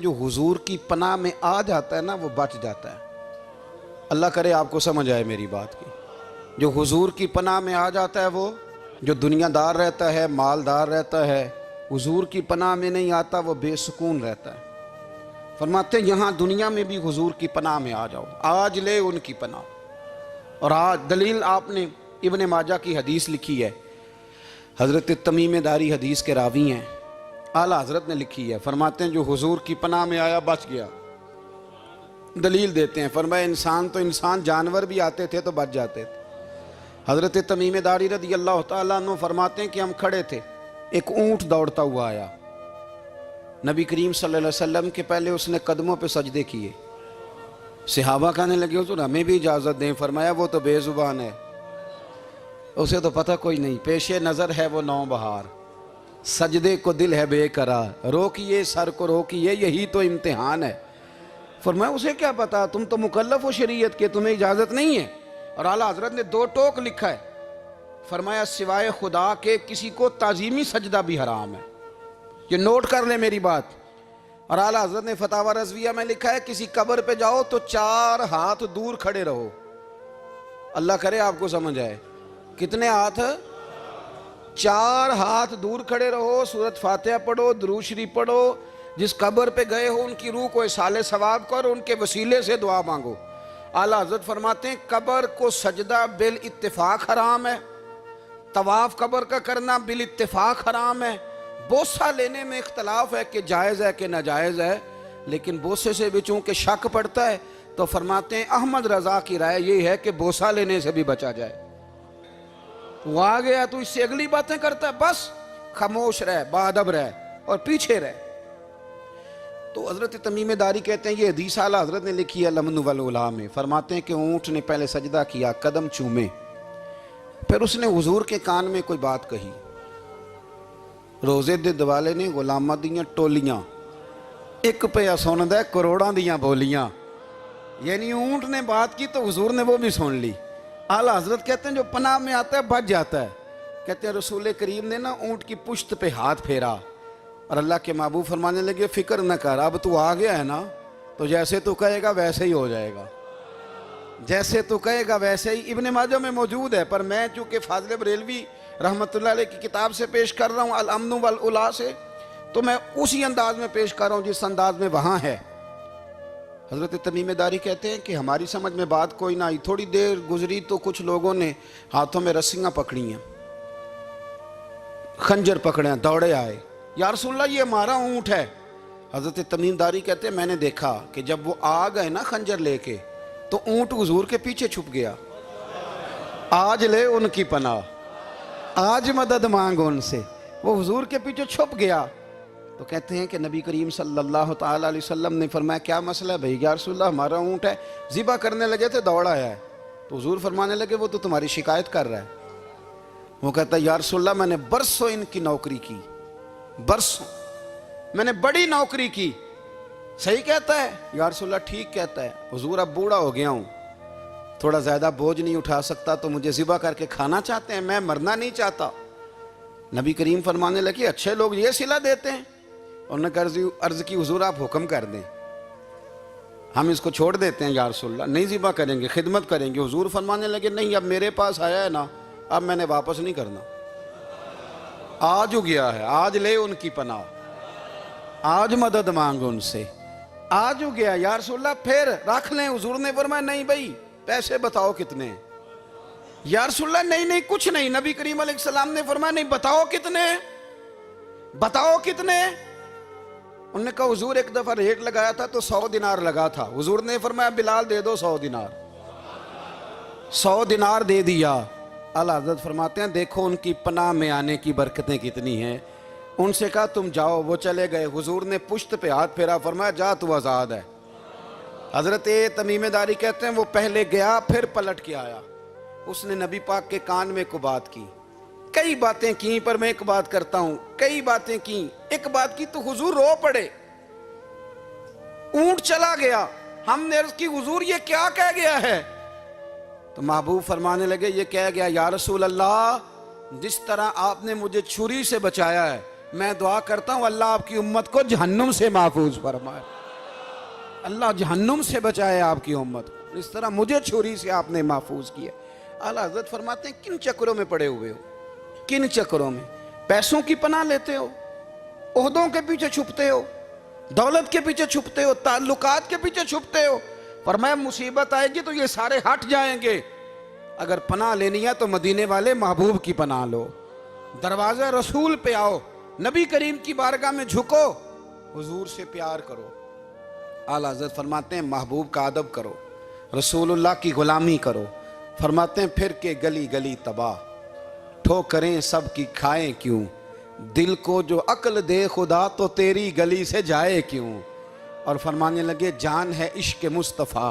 जो हुजूर की पनाह में आ जाता है ना वो बच जाता है। अल्लाह करे आपको समझ आए मेरी बात की। जो हुजूर की पनाह में आ जाता है वो जो दुनियादार रहता है, मालदार रहता है, हुजूर की पनाह में नहीं आता वो बेसुकून रहता है। फरमाते यहाँ दुनिया में भी हुजूर की पनाह में आ जाओ, आज ले उनकी पनाह। और आज दलील आपने इब्ने माजा की हदीस लिखी है, हज़रत तमीम दारी हदीस के रावी हैं, आला हज़रत ने लिखी है। फरमाते हैं जो हुजूर की पनाह में आया बच गया। दलील देते हैं, फरमाया इंसान तो इंसान, जानवर भी आते थे तो बच जाते थे। हज़रत तमीम दारी रज़ी अल्लाह तआला अन्हु फरमाते हैं कि हम खड़े थे, एक ऊँट दौड़ता हुआ आया। नबी करीम सल्लल्लाहु अलैहि वसल्लम के पहले उसने कदमों पे सजदे किए। सहाबा कहने लगे हुजूर हमें भी इजाज़त दें। फरमाया वो तो बेजुबान है, उसे तो पता कोई नहीं, पेशे नज़र है वो नौबहार, सजदे को दिल है बेकरार, रोकिए सर को रोकिए यही तो इम्तिहान है। फरमाया उसे क्या पता, तुम तो मुकल्लफ हो शरीयत के, तुम्हें इजाज़त नहीं है। और आला हज़रत ने दो टोक लिखा है, फरमाया सिवाय खुदा के किसी को ताज़ीमी सजदा भी हराम है। ये नोट कर ले मेरी बात। और आला हज़रत ने फतावा रज़विया में लिखा है किसी कब्र पे जाओ तो 4 हाथ दूर खड़े रहो। अल्लाह करे आपको समझ आए। कितने हाथ? 4 हाथ दूर खड़े रहो, सूरत फातिहा पढ़ो, दुरूद शरीफ पढ़ो, जिस कब्र पे गए हो उनकी रूह को इसाले सवाब करो, उनके वसीले से दुआ मांगो। आला हज़रत फरमाते हैं कब्र को सजदा बिल इत्तिफाक हराम है, तवाफ कब्र का करना बिल इत्तिफाक हराम है, बोसा लेने में इख्तलाफ है कि जायज़ है कि नाजायज़ है, लेकिन बोसे से भी चूंकि शक पड़ता है तो फरमाते हैं अहमद रज़ा की राय ये है कि बोसा लेने से भी बचा जाए। वो आ गया तो इससे अगली बातें करता है, बस खामोश रह, बाअदब रह और पीछे रह। तो हज़रत तमीम दारी कहते हैं ये हदीस आला हज़रत ने लिखी है लमन वल उला में। फरमाते हैं कि ऊँट ने पहले सजदा किया, कदम चूमे, फिर उसने हुजूर के कान में कोई बात कही। रोजे दे दिवाले ने गुलामां दियां टोलियां, एक पे सुनदा करोड़ां दियां बोलियां। यानी ऊँट ने बात की तो हुजूर ने वो भी सुन ली। आला हज़रत कहते हैं जो पनाह में आता है बच जाता है। कहते हैं रसूल करीम ने ना ऊँट की पुश्त पे हाथ फेरा और अल्लाह के महबूब फरमाने लगे फिक्र न कर, अब तू आ गया है ना तो जैसे तू कहेगा वैसे ही हो जाएगा, जैसे तू कहेगा वैसे ही। इब्ने माजा में मौजूद है, पर मैं चूँकि फाज़िल बरेलवी रहमतुल्लाह अलैह की किताब से पेश कर रहा हूँ अल अम्न वल उला से, तो मैं उसी अंदाज में पेश कर रहा हूँ जिस अंदाज में वहाँ है। हज़रत तमीम दारी कहते हैं कि हमारी समझ में बात कोई ना आई। थोड़ी देर गुजरी तो कुछ लोगों ने हाथों में रस्सियाँ पकड़ी हैं, खंजर पकड़े हैं, दौड़े आए, या रसूलल्लाह ये हमारा ऊँट है। हज़रत तमीम दारी कहते हैं मैंने देखा कि जब वो आ गए ना खंजर लेके तो ऊँट हुजूर के पीछे छुप गया। आज ले उनकी पनाह, आज मदद मांग उनसे, वो हुजूर के पीछे छुप गया। तो कहते हैं कि नबी करीम सल्लल्लाहु ताला अलैहि वसल्लम ने फरमाया क्या मसला है भाई? या रसूलल्लाह हमारा ऊँट है, ज़िबा करने लगे थे दौड़ा आया है। तो हुजूर फरमाने लगे वो तो तुम्हारी शिकायत कर रहा है। वो कहता है या रसूलल्लाह मैंने बरसों इनकी नौकरी की, बरसों मैंने बड़ी नौकरी की। सही कहता है या रसूलल्लाह? ठीक कहता है। हुजूर अब बूढ़ा हो गया हूँ, थोड़ा ज़्यादा बोझ नहीं उठा सकता, तो मुझे ज़िबा करके खाना चाहते हैं, मैं मरना नहीं चाहता। नबी करीम फरमाने लगे अच्छे लोग ये सिला देते हैं। उन्होंने अर्ज़ की हुजूर आप हुक्म कर दें, हम इसको छोड़ देते हैं या रसूलल्लाह, नहीं ज़िबा करेंगे, खिदमत करेंगे। हुजूर फरमाने लगे नहीं अब मेरे पास आया है ना, अब मैंने वापस नहीं करना, आज हो गया है, आज ले उनकी पनाह, आज मदद मांग उनसे, आज हो गया या रसूलल्लाह फिर रख लें। हुजूर ने फरमाया नहीं भाई पैसे बताओ कितने? या रसूलल्लाह नहीं नहीं कुछ नहीं। नबी करीम अलैहिस्सलाम ने फरमाया नहीं बताओ कितने, बताओ कितने? उन्होंने कहा हुजूर एक दफा रेट लगाया था तो 100 दिनार लगा था। हुजूर ने फरमाया बिलाल दे दो 100 दिनार। 100 दिनार दे दिया। आला हज़रत फरमाते हैं देखो उनकी पनाह में आने की बरकतें कितनी हैं। उनसे कहा तुम जाओ, वो चले गए। हुजूर ने पुश्त पे हाथ फेरा, फरमाया जा तू आज़ाद है। हज़रत तमीम दारी कहते हैं वो पहले गया फिर पलट के आया, उसने नबी पाक के कान में को बात की, कई बातें की, पर मैं एक बात करता हूं, कई बातें की, एक बात की तो हुजूर रो पड़े। ऊंट चला गया, हमने अर्ज़ की हुजूर ये क्या कह गया है? तो महबूब फरमाने लगे ये कह गया या रसूल अल्लाह जिस तरह आपने मुझे छुरी से बचाया है मैं दुआ करता हूं अल्लाह आपकी उम्मत को जहन्नुम से महफूज फरमाए, अल्लाह जहन्नुम से बचाए आपकी उम्मत को। इस तरह मुझे छुरी से आपने महफूज किया। आला हज़रत फरमाते हैं किन चक्करों में पड़े हुए हो, किन चक्करों में? पैसों की पनाह लेते हो, ओहदों के पीछे छुपते हो, दौलत के पीछे छुपते हो, ताल्लुकात के पीछे छुपते हो। फरमाया मुसीबत आएगी तो ये सारे हट जाएंगे। अगर पनाह लेनी है तो मदीने वाले महबूब की पनाह लो, दरवाजा रसूल पे आओ, नबी करीम की बारगाह में झुको, हुजूर से प्यार करो। आला हज़रत फरमाते हैं महबूब का अदब करो, रसूलुल्लाह की गुलामी करो। फरमाते हैं फिर के गली गली तबाह, ठोकरें सब की खाएं क्यों, दिल को जो अक्ल दे खुदा तो तेरी गली से जाए क्यों। और फरमाने लगे जान है इश्क मुस्तफ़ा,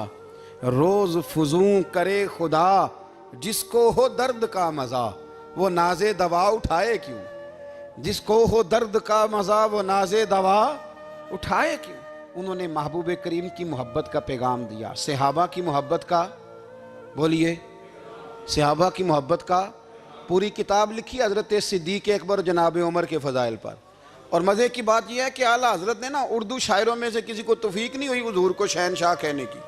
रोज़ फुजूं करे खुदा, जिसको हो दर्द का मज़ा वो नाज़े दवा उठाए क्यों, जिसको हो दर्द का मज़ा वो नाज़े दवा उठाए क्यों। उन्होंने महबूब करीम की मोहब्बत का पैगाम दिया, सहाबा की मोहब्बत का, बोलिए, सहाबा की मोहब्बत का। पूरी किताब लिखी हज़रत सिद्दीक़ अकबर जनाब उमर के फ़ज़ाइल पर। और मज़े की बात यह है कि आला हज़रत ने ना उर्दू शायरों में से किसी को तौफीक नहीं हुई हुजूर को शहनशाह कहने की।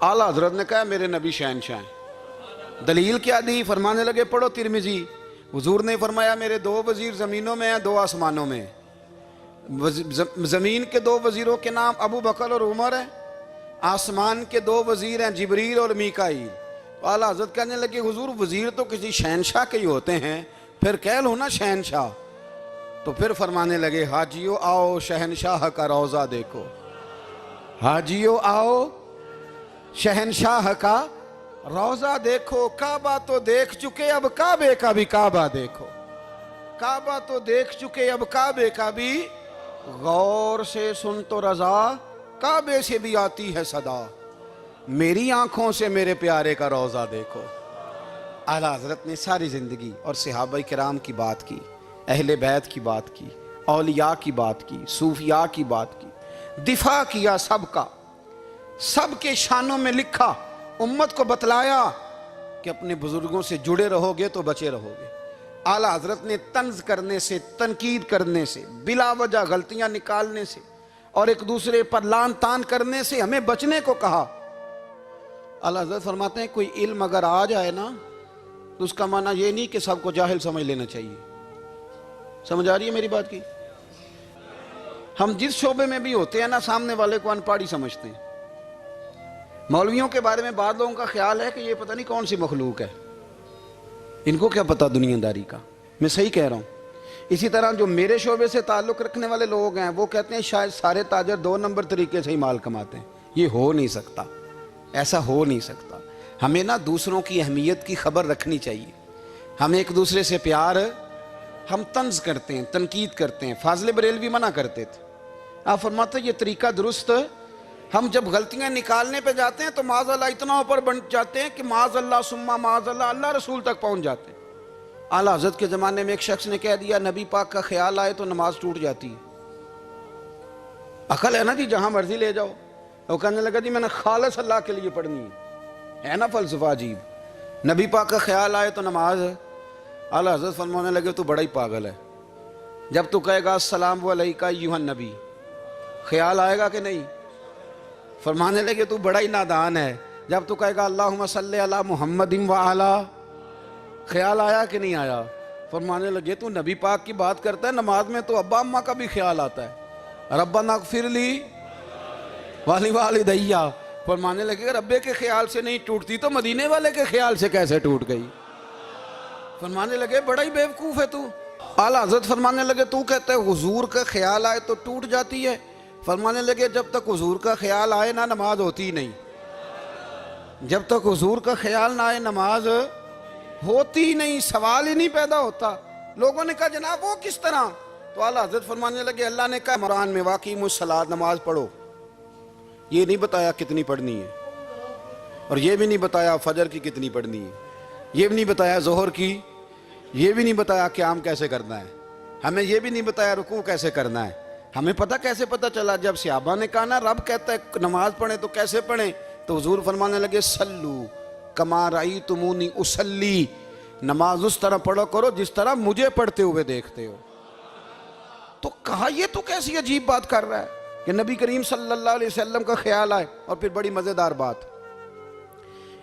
आला हज़रत ने कहा मेरे नबी शहनशाह हैं। दलील क्या दी? फरमाने लगे पढ़ो तिरमिज़ी, हुजूर ने फरमाया मेरे दो वज़ीर ज़मीनों में हैं, दो आसमानों में। ज़मीन के दो वज़ीरों के नाम अबू बकर और उमर हैं, आसमान के दो वज़ीर हैं जिब्रील और मीकाईल। तो आला हज़रत कहने लगे हुजूर वज़ीर तो किसी शहनशाह के ही होते हैं, फिर कह लो ना शहनशाह। तो फिर फरमाने लगे हाजियो आओ शहनशाह का रोज़ा देखो, हाजियो आओ शहनशाह का रोज़ा देखो। काबा तो देख चुके अब काबे का भी काबा देखो, काबा तो देख चुके अब काबे का भी, गौर से सुन तो रज़ा काबे से भी आती है सदा, मेरी आंखों से मेरे प्यारे का रोज़ा देखो। आला हज़रत ने सारी ज़िंदगी और सहाबा किराम की बात की, अहले बैत की बात की, औलिया की बात की, सूफिया की बात की, दिफा किया सबका, सबके शानों में लिखा, उम्मत को बतलाया कि अपने बुजुर्गों से जुड़े रहोगे तो बचे रहोगे। आला हज़रत ने तंज करने से, तनकीद करने से, बिला वजह गलतियां निकालने से और एक दूसरे पर लान तान करने से हमें बचने को कहा। आला हज़रत फरमाते हैं कोई इल्म अगर आ जाए ना तो उसका माना ये नहीं कि सबको जाहिल समझ लेना चाहिए। समझ आ रही है मेरी बात की? हम जिस शोबे में भी होते हैं ना सामने वाले को अनपढ़ ही समझते हैं। मौलवियों के बारे में बाद लोगों का ख्याल है कि ये पता नहीं कौन सी मखलूक है, इनको क्या पता दुनियादारी का। मैं सही कह रहा हूँ। इसी तरह जो मेरे शोबे से ताल्लुक़ रखने वाले लोग हैं वो कहते हैं शायद सारे ताजर 2 नंबर तरीके से ही माल कमाते हैं। ये हो नहीं सकता, ऐसा हो नहीं सकता। हमें ना दूसरों की अहमियत की खबर रखनी चाहिए। हम एक दूसरे से प्यार, हम तंज करते हैं, तनकीद करते हैं। फाज़िल बरेलवी मना करते थे, आप फरमाते ये तरीका दुरुस्त। हम जब गलतियां निकालने पे जाते हैं तो माज़अल्लाह इतना ऊपर बन जाते हैं कि माज़अल्लाह सुम्मा माज़अल्लाह अल्लाह रसूल तक पहुंच जाते हैं। आला हज़रत के ज़माने में एक शख्स ने कह दिया नबी पाक का ख्याल आए तो नमाज टूट जाती है। अकल है ना जी, जहां मर्जी ले जाओ। वो कहने लगा जी मैंने खालिस अल्लाह के लिए पढ़नी है ना फ़लसफ़ा अजीब। नबी पाक का ख्याल आए तो नमाज। आला हज़रत फरमाने लगे तू बड़ा ही पागल है। जब तू कहेगा अस्सलामु अलैका अय्युहन नबी, ख्याल आएगा कि नहीं? फरमाने लगे तू बड़ा ही नादान है। जब तू कहेगा अल्लाहुम्मा सल्ली अला मुहम्मदिन व अला, ख्याल आया कि नहीं आया? फरमाने लगे तू नबी पाक की बात करता है, नमाज में तो अब्बा अम्मा का भी ख्याल आता है। रब्बना ग़फ़िरली वाली वालिदैया। फरमाने लगे रब्बे के ख्याल से नहीं टूटती तो मदीने वाले के ख्याल से कैसे टूट गई? फरमाने लगे बड़ा ही बेवकूफ़ है तू। आला हज़रत फरमाने लगे तू कहता है हुजूर का ख्याल आए तो टूट जाती है। फरमाने लगे जब तक हुजूर का ख्याल आए ना नमाज होती ही नहीं। जब तक हुजूर का ख्याल ना आए नमाज होती ही नहीं, सवाल ही नहीं पैदा होता। लोगों ने कहा जनाब वो किस तरह? तो आला हज़रत फरमाने लगे अल्लाह ने कहा कुरान में वाक़ई मुस्सलात नमाज पढ़ो। ये नहीं बताया कितनी पढ़नी है, और ये भी नहीं बताया फजर की कितनी पढ़नी है, ये भी नहीं बताया जोहर की, ये भी नहीं बताया क़याम कैसे करना है, हमें ये भी नहीं बताया रुकू कैसे करना है। हमें पता कैसे पता चला? जब सहाबा ने कहा ना रब कहता है नमाज पढ़े तो कैसे पढ़ें, तो हुजूर फरमाने लगे सल्लू कमा रअयतुमूनी उसल्ली, नमाज उस तरह पढ़ो करो जिस तरह मुझे पढ़ते हुए देखते हो। तो कहा ये तो कैसी अजीब बात कर रहा है कि नबी करीम सल्लल्लाहु अलैहि वसल्लम का ख्याल आए। और फिर बड़ी मज़ेदार बात,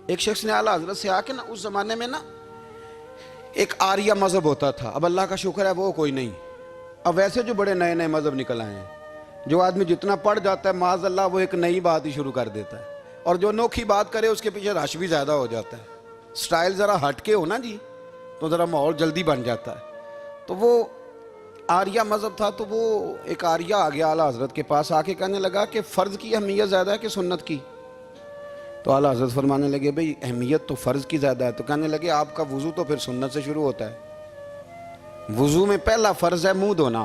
एक शख्स ने आला हज़रत से आके ना, उस ज़माने में ना एक आर्या मज़हब होता था, अब अल्लाह का शुक्र है वो कोई नहीं। अब वैसे जो बड़े नए नए मज़हब निकल आए हैं, जो आदमी जितना पढ़ जाता है माज़अल्लाह वो एक नई बात ही शुरू कर देता है, और जो अनोखी बात करे उसके पीछे रश भी ज़्यादा हो जाता है। स्टाइल ज़रा हटके हो ना जी तो ज़रा माहौल जल्दी बन जाता है। तो वो आर्या मज़हब था, तो वो एक आर्या आ गया आला हज़रत के पास, आके कहने लगा कि फ़र्ज़ की अहमियत ज़्यादा है कि सुन्नत की। तो आला हज़रत फरमाने लगे भाई अहमियत तो फ़र्ज़ की ज़्यादा है। तो कहने लगे आपका वज़ू तो फिर सुन्नत से शुरू होता है। वज़ू में पहला फ़र्ज़ है मुंह धोना,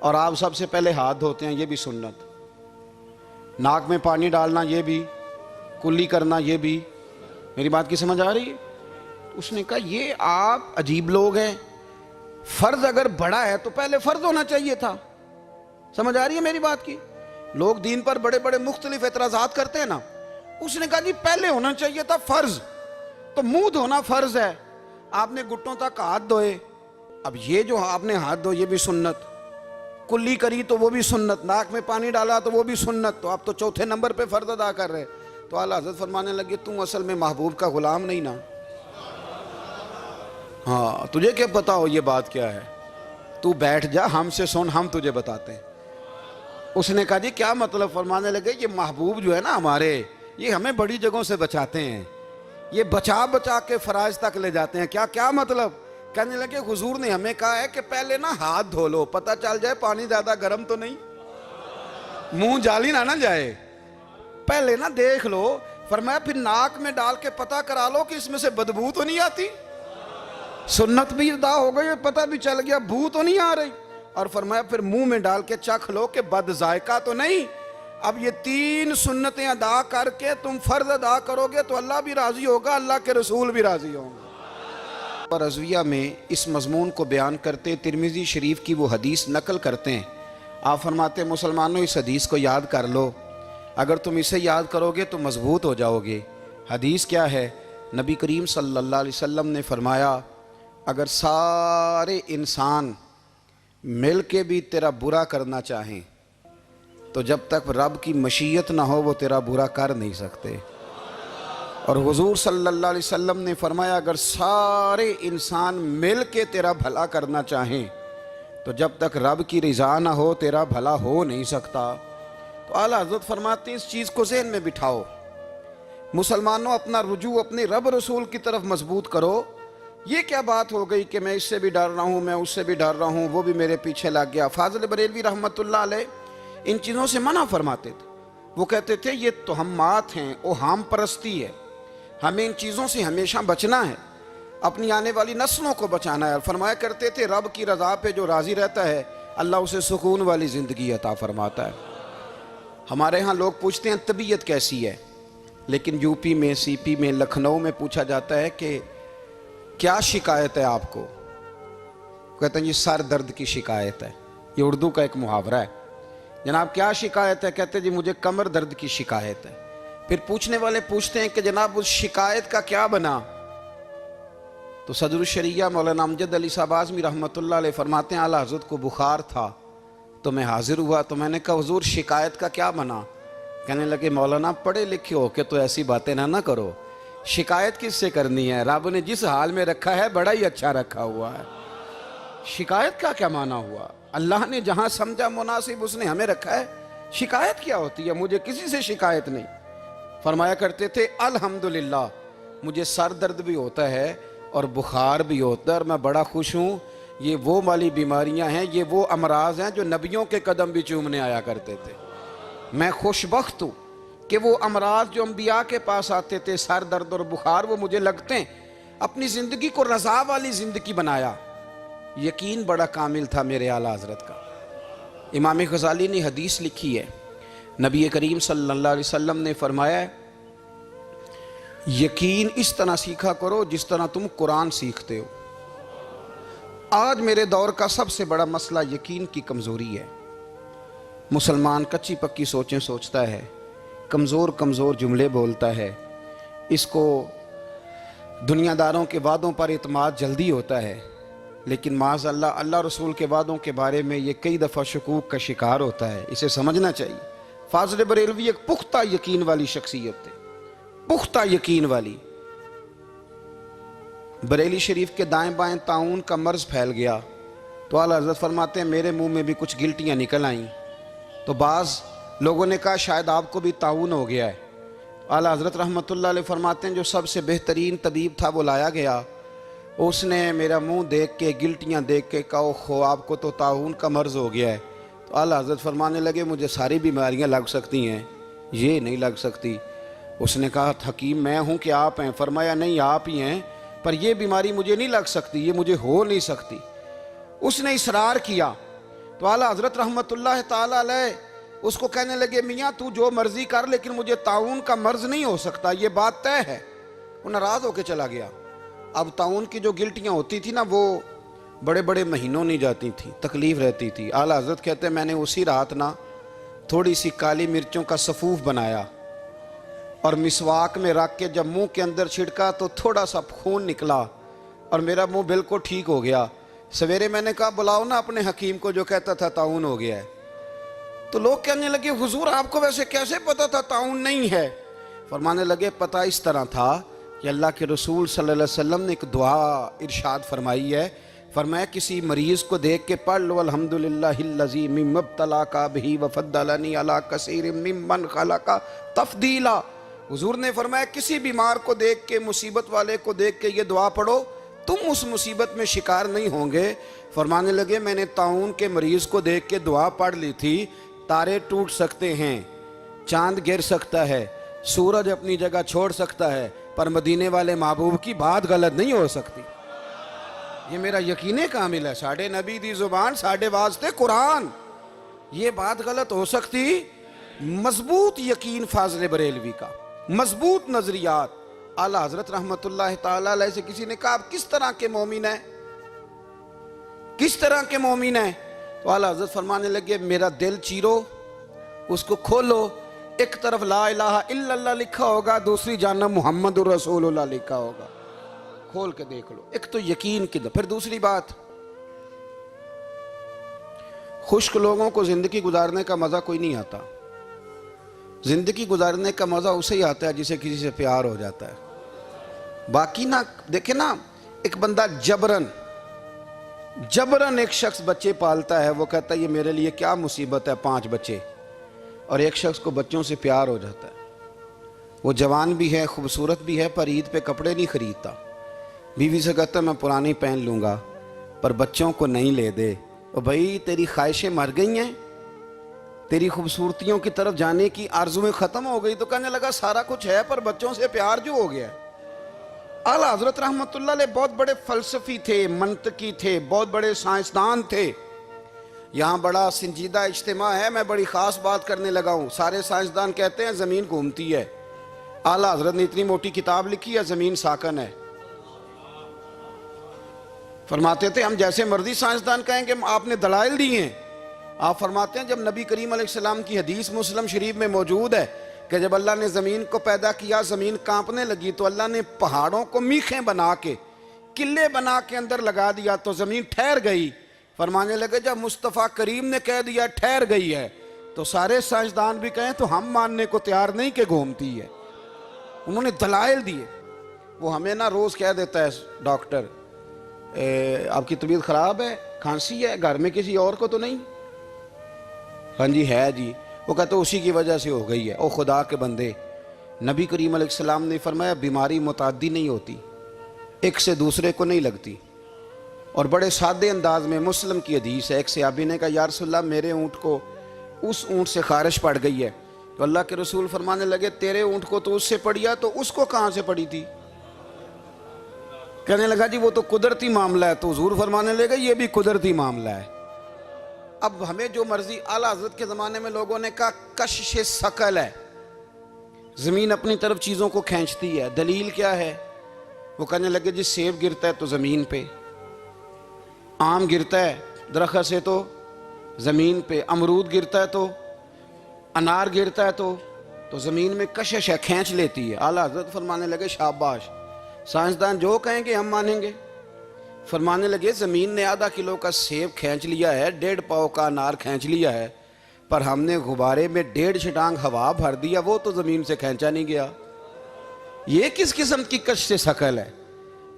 और आप सबसे पहले हाथ धोते हैं, ये भी सुन्नत। नाक में पानी डालना ये भी, कुल्ली करना ये भी। मेरी बात की समझ आ रही है? उसने कहा ये आप अजीब लोग हैं, फ़र्ज़ अगर बड़ा है तो पहले फ़र्ज़ होना चाहिए था। समझ आ रही है मेरी बात की? लोग दीन पर बड़े बड़े मुख्तलिफ एतराज़ात करते हैं ना, उसने कहा जी पहले होना चाहिए था फ़र्ज़। तो मुंह धोना फ़र्ज़ है, आपने घुटनों तक हाथ धोए, अब ये जो आपने हाथ धो ये भी सुन्नत, कुल्ली करी तो वो भी सुन्नत, नाक में पानी डाला तो वो भी सुन्नत, तो आप तो चौथे नंबर पे फ़र्ज़ अदा कर रहे। तो आला हज़रत फरमाने लगे तुम असल में महबूब का ग़ुलाम नहीं ना। हाँ तुझे क्या पता हो ये बात क्या है, तू बैठ जा हमसे सुन, हम तुझे बताते हैं। उसने कहा जी क्या मतलब? फरमाने लगे ये महबूब जो है ना हमारे, ये हमें बड़ी जगहों से बचाते हैं, ये बचा बचा के फ़राइज़ तक ले जाते हैं। क्या क्या मतलब? कहने लगे हुजूर ने हमें कहा है कि पहले ना हाथ धो लो, पता चल जाए पानी ज़्यादा गर्म तो नहीं, मुंह जाली ना जाए, पहले ना देख लो। फरमाया फिर नाक में डाल के पता करा लो कि इसमें से बदबू तो नहीं आती, सुन्नत भी अदा हो गई, पता भी चल गया बू तो नहीं आ रही। और फरमाया फिर मुंह में डाल के चख लो कि बद जायका तो नहीं। अब ये 3 सुन्नतें अदा करके तुम फ़र्ज़ अदा करोगे तो अल्लाह भी राज़ी होगा, अल्लाह के रसूल भी राज़ी होंगे। और रज़विया में इस मज़मून को बयान करते तिरमिज़ी शरीफ की वो हदीस नकल करते हैं। आप फरमाते मुसलमानों इस हदीस को याद कर लो, अगर तुम इसे याद करोगे तो मजबूत हो जाओगे। हदीस क्या है? नबी करीम सल्लल्लाहु अलैहि वसल्लम ने फरमाया अगर सारे इंसान मिल के भी तेरा बुरा करना चाहें तो जब तक रब की मशीयत ना हो वो तेरा बुरा कर नहीं सकते। और हुजूर सल्लल्लाहु अलैहि वसल्लम ने फरमाया अगर सारे इंसान मिल के तेरा भला करना चाहें तो जब तक रब की रज़ा ना हो तेरा भला हो नहीं सकता। तो आला हज़रत फरमाते इस चीज़ को ज़हन में बिठाओ, मुसलमानों अपना रुजू अपने रब रसूल की तरफ मजबूत करो। ये क्या बात हो गई कि मैं इससे भी डर रहा हूँ, मैं उससे भी डर रहा हूँ, वो भी मेरे पीछे लग गया। फाज़िल बरेलवी रहमतुल्लाह अलैह इन चीज़ों से मना फरमाते थे। वो कहते थे ये तोहमात हैं, ओहाम परस्ती है, हमें इन चीज़ों से हमेशा बचना है, अपनी आने वाली नस्लों को बचाना है। और फरमाया करते थे रब की रज़ा पे जो राज़ी रहता है अल्लाह उसे सुकून वाली ज़िंदगी अता फरमाता है। हमारे यहाँ लोग पूछते हैं तबीयत कैसी है, लेकिन यूपी में, सीपी में, लखनऊ में पूछा जाता है कि क्या शिकायत है आपको? कहते हैं जी सर दर्द की शिकायत है। ये उर्दू का एक मुहावरा है। जनाब क्या शिकायत है? कहते जी मुझे कमर दर्द की शिकायत है। फिर पूछने वाले पूछते हैं कि जनाब उस शिकायत का क्या बना? तो सदरुल शरिया मौलाना अमजद अली साहब आज़मी रहमतुल्लाह अलैह फरमाते हैं आला हज़रत को बुखार था तो मैं हाजिर हुआ, तो मैंने कहा हुजूर शिकायत का क्या बना? कहने लगे मौलाना पढ़े लिखे हो के तो ऐसी बातें ना करो, शिकायत किससे करनी है? रब ने जिस हाल में रखा है बड़ा ही अच्छा रखा हुआ है, शिकायत का क्या माना हुआ? अल्लाह ने जहाँ समझा मुनासिब उसने हमें रखा है, शिकायत क्या होती है? मुझे किसी से शिकायत नहीं। फरमाया करते थे अल्हम्दुलिल्लाह मुझे सर दर्द भी होता है और बुखार भी होता है और मैं बड़ा खुश हूँ। ये वो वाली बीमारियां हैं, ये वो अमराज हैं जो नबियों के कदम भी चूमने आया करते थे। मैं खुशबख्त हूँ कि वो अमराज जो अम्बिया के पास आते थे, सर दर्द और बुखार, वो मुझे लगते हैं। अपनी ज़िंदगी को रज़ा वाली ज़िंदगी बनाया, यकीन बड़ा कामिल था मेरे आला हज़रत का। इमाम गज़ाली ने हदीस लिखी है, नबी करीम सल्लल्लाहु अलैहि वसल्लम ने फरमाया यकीन इस तरह सीखा करो जिस तरह तुम कुरान सीखते हो। आज मेरे दौर का सबसे बड़ा मसला यकीन की कमज़ोरी है। मुसलमान कच्ची पक्की सोचें सोचता है, कमज़ोर कमज़ोर जुमले बोलता है, इसको दुनियादारों के वादों पर इत्माद जल्दी होता है। लेकिन माज़अल्लाह अल्लाह रसूल के वादों के बारे में ये कई दफ़ा शकूक का शिकार होता है। इसे समझना चाहिए। फाज़िल बरेलवी एक पुख्ता यकीन वाली शख्सियत थे, पुख्ता यकीन वाली। बरेली शरीफ के दाएं बाएं ताउन का मर्ज फैल गया तो आला हज़रत फरमाते हैं मेरे मुंह में भी कुछ गिल्टियाँ निकल आईं। तो बाज़ लोगों ने कहा शायद आपको भी ताउन हो गया है। आला हज़रत रहमतुल्लाह अलैह फरमाते हैं जो सबसे बेहतरीन तबीब था वो लाया गया। उसने मेरा मुंह देख के, गिल्टियाँ देख के कहा खो आपको तो ताउन का मर्ज हो गया है। तो आला हज़रत फरमाने लगे मुझे सारी बीमारियाँ लग सकती हैं, ये नहीं लग सकती। उसने कहा हकीम मैं हूँ कि आप हैं? फरमाया नहीं आप ही हैं, पर यह बीमारी मुझे नहीं लग सकती, ये मुझे हो नहीं सकती। उसने इसरार किया तो आला हज़रत रहमतुल्लाह ताला अलैह उसको कहने लगे मियाँ तू जो मर्जी कर लेकिन मुझे ताउन का मर्ज नहीं हो सकता, ये बात तय है। वो नाराज़ होकर चला गया। अब ताउन की जो गिल्टियाँ होती थी ना वो बड़े बड़े महीनों नहीं जाती थी, तकलीफ़ रहती थी। आला हज़रत कहते मैंने उसी रात ना थोड़ी सी काली मिर्चों का सफ़ूफ बनाया और मिसवाक में रख के जब मुंह के अंदर छिड़का तो थोड़ा सा खून निकला और मेरा मुंह बिल्कुल ठीक हो गया। सवेरे मैंने कहा बुलाओ ना अपने हकीम को जो कहता था ताउन हो गया है। तो लोग कहने लगे हुजूर आपको वैसे कैसे पता था ताउन नहीं है? फरमाने लगे पता इस तरह था कि अल्लाह के रसूल सल्लल्लाहु अलैहि वसल्लम ने एक दुआ इरशाद फरमाई है। फरमाया किसी मरीज़ को देख के पढ़ लो अल्हम्दुलिल्लाहिल्लज़ी मिम्मब्तला का बिही वफ़द्दलनी अला कसीरिम मिम्मन खलका तफ़दीला। हुजूर ने फरमाया किसी बीमार को देख के, मुसीबत वाले को देख के ये दुआ पढ़ो, तुम उस मुसीबत में शिकार नहीं होंगे। फरमाने लगे मैंने ताउन के मरीज़ को देख के दुआ पढ़ ली थी। तारे टूट सकते हैं, चांद गिर सकता है, सूरज अपनी जगह छोड़ सकता है, पर मदीने वाले महबूब की बात गलत नहीं हो सकती। ये मेरा यकीन कामिल है। साढ़े नबी दी जुबान साढ़े वास्ते कुरान, ये बात गलत हो सकती? मजबूत यकीन फाज़िल बरेलवी का, मजबूत नजरियात। आला हज़रत रहमतुल्लाह ताला अलैह से किसी ने कहा आप किस तरह के मोमिन हैं, किस तरह के मोमिन हैं? तो आला हज़रत फरमाने लगे मेरा दिल चीरो, उसको खोलो, एक तरफ ला इलाहा इल्लल्लाह लिखा होगा, दूसरी जानब मुहम्मदुर रसूलुल्लाह लिखा होगा। खोल के देख लो। एक तो यकीन की। फिर दूसरी बात, खुश्क लोगों को जिंदगी गुजारने का मजा कोई नहीं आता। जिंदगी गुजारने का मजा उसे ही आता है जिसे किसी से प्यार हो जाता है। बाकी ना देखे ना, एक बंदा जबरन एक शख्स बच्चे पालता है, वो कहता है ये मेरे लिए क्या मुसीबत है 5 बच्चे, और एक शख्स को बच्चों से प्यार हो जाता है। वो जवान भी है, खूबसूरत भी है, पर ईद पे कपड़े नहीं खरीदता। बीवी से कहता मैं पुरानी पहन लूँगा पर बच्चों को नहीं ले दे। और भाई तेरी ख्वाहिशें मर गई हैं, तेरी खूबसूरतियों की तरफ जाने की आरज़ुएं ख़त्म हो गई। तो कहने लगा सारा कुछ है पर बच्चों से प्यार जो हो गया। आला हज़रत रहमतुल्लाह अलैह बहुत बड़े फ़लसफ़ी थे, मंतकी थे, बहुत बड़े साइंसदान थे। यहाँ बड़ा संजीदा इज्तिमा है, मैं बड़ी ख़ास बात करने लगा हूँ। सारे साइंसदान कहते हैं ज़मीन घूमती है। आला हज़रत ने इतनी मोटी किताब लिखी है ज़मीन साकन है। फरमाते थे हम जैसे मर्जी साइंसदान कहेंगे आपने दलाइल दिए हैं। आप फरमाते हैं जब नबी करीम अलैहिस्सलाम की हदीस मुस्लिम शरीफ में मौजूद है कि जब अल्लाह ने ज़मीन को पैदा किया ज़मीन कांपने लगी तो अल्लाह ने पहाड़ों को मीखें बना के, किले बना के अंदर लगा दिया तो ज़मीन ठहर गई। फरमाने लगे जब मुस्तफ़ा करीम ने कह दिया ठहर गई है तो सारे साइंसदान भी कहें तो हम मानने को तैयार नहीं कि घूमती है। उन्होंने दलाइल दिए। वो हमें ना रोज़ कह देता है डॉक्टर आपकी तबीयत ख़राब है, खांसी है, घर में किसी और को तो नहीं? हाँ जी है जी। वो कहते उसी की वजह से हो गई है। ओ खुदा के बंदे, नबी करीम अलैहिस्सलाम ने फरमाया बीमारी मुताद्दी नहीं होती, एक से दूसरे को नहीं लगती। और बड़े सादे अंदाज में मुस्लिम की हदीस है, एक सहाबी ने कहा या रसूलल्लाह मेरे ऊँट को उस ऊँट से खारिश पड़ गई है। तो अल्लाह के रसूल फरमाने लगे तेरे ऊँट को तो उससे पड़ी तो उसको कहाँ से पड़ी थी? कहने लगा जी वो तो कुदरती मामला है। तो हुजूर फरमाने लगे ये भी कुदरती मामला है। अब हमें जो मर्जी, आला हज़रत के ज़माने में लोगों ने कहा कशिश सकल है, ज़मीन अपनी तरफ चीज़ों को खींचती है। दलील क्या है? वो कहने लगे जी सेब गिरता है तो ज़मीन पे, आम गिरता है दरख्त से तो ज़मीन पे, अमरूद गिरता है तो, अनार गिरता है तो ज़मीन में कशिश है, खींच लेती है। आला हज़रत फरमाने लगे शाबाश, साइंसदान जो कहेंगे हम मानेंगे। फरमाने लगे ज़मीन ने आधा किलो का सेब खींच लिया है, 1.5 पाव का अनार खींच लिया है, पर हमने गुब्बारे में 1.5 छटांग हवा भर दिया, वो तो ज़मीन से खींचा नहीं गया। ये किस किस्म की कश शकल है?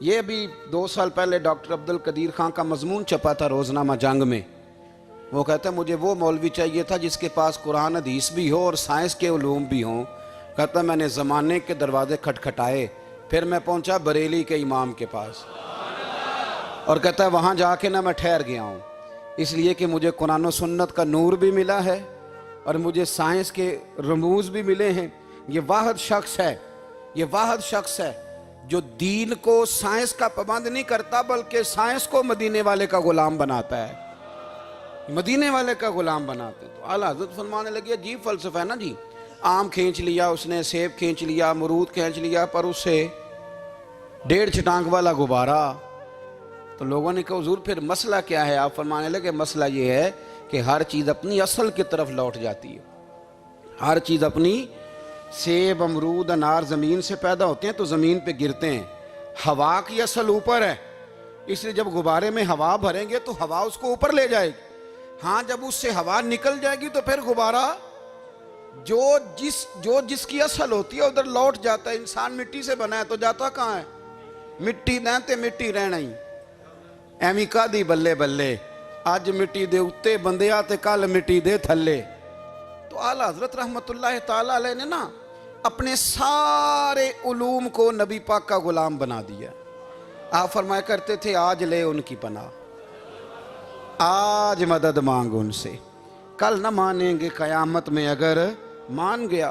ये अभी 2 साल पहले डॉक्टर अब्दुल कदीर खान का मजमून छपा था रोज़नामा जंग में। वो कहता मुझे वो मौलवी चाहिए था जिसके पास कुरान हदीस भी हो और साइंस के उलूम भी हों। कहता मैंने ज़माने के दरवाजे खटखटाए, फिर मैं पहुंचा बरेली के इमाम के पास, और कहता है वहाँ जाके ना मैं ठहर गया हूँ, इसलिए कि मुझे कुरान और सुन्नत का नूर भी मिला है और मुझे साइंस के रमूज भी मिले हैं। ये वाहिद शख्स है, ये वाहिद शख्स है जो दीन को साइंस का पाबंद नहीं करता, बल्कि साइंस को मदीने वाले का गुलाम बनाता है, मदीने वाले का गुलाम बनाते। तो आला हज़रत फरमाने लगे अजीब फ़लसफ़ा है ना जी। आम खींच लिया उसने, सेब खींच लिया, अमरूद खींच लिया, पर उससे 1.5 छटांग वाला गुब्बारा। तो लोगों ने कहा हुज़ूर फिर मसला क्या है? आप फरमाने लगे मसला ये है कि हर चीज़ अपनी असल की तरफ लौट जाती है। हर चीज़ अपनी, सेब अमरूद अनार ज़मीन से पैदा होते हैं तो ज़मीन पे गिरते हैं। हवा की असल ऊपर है, इसलिए जब गुब्बारे में हवा भरेंगे तो हवा उसको ऊपर ले जाएगी। हाँ, जब उससे हवा निकल जाएगी तो फिर गुब्बारा जो जिसकी असल होती है उधर लौट जाता है। इंसान मिट्टी से बना है तो जाता कहाँ है? मिट्टी देते मिट्टी रहना ही एवं कादी बल्ले बल्ले, अज मिट्टी दे उत्ते बंदिया ते कल मिट्टी दे थल्ले। तो आला हज़रत रहमतुल्लाह ताला अलैह ने ना अपने सारे उलूम को नबी पाक का गुलाम बना दिया। आप फरमाया करते थे आज ले उनकी पनाह, आज मदद मांग उनसे, कल न मानेंगे क़यामत में अगर मान गया।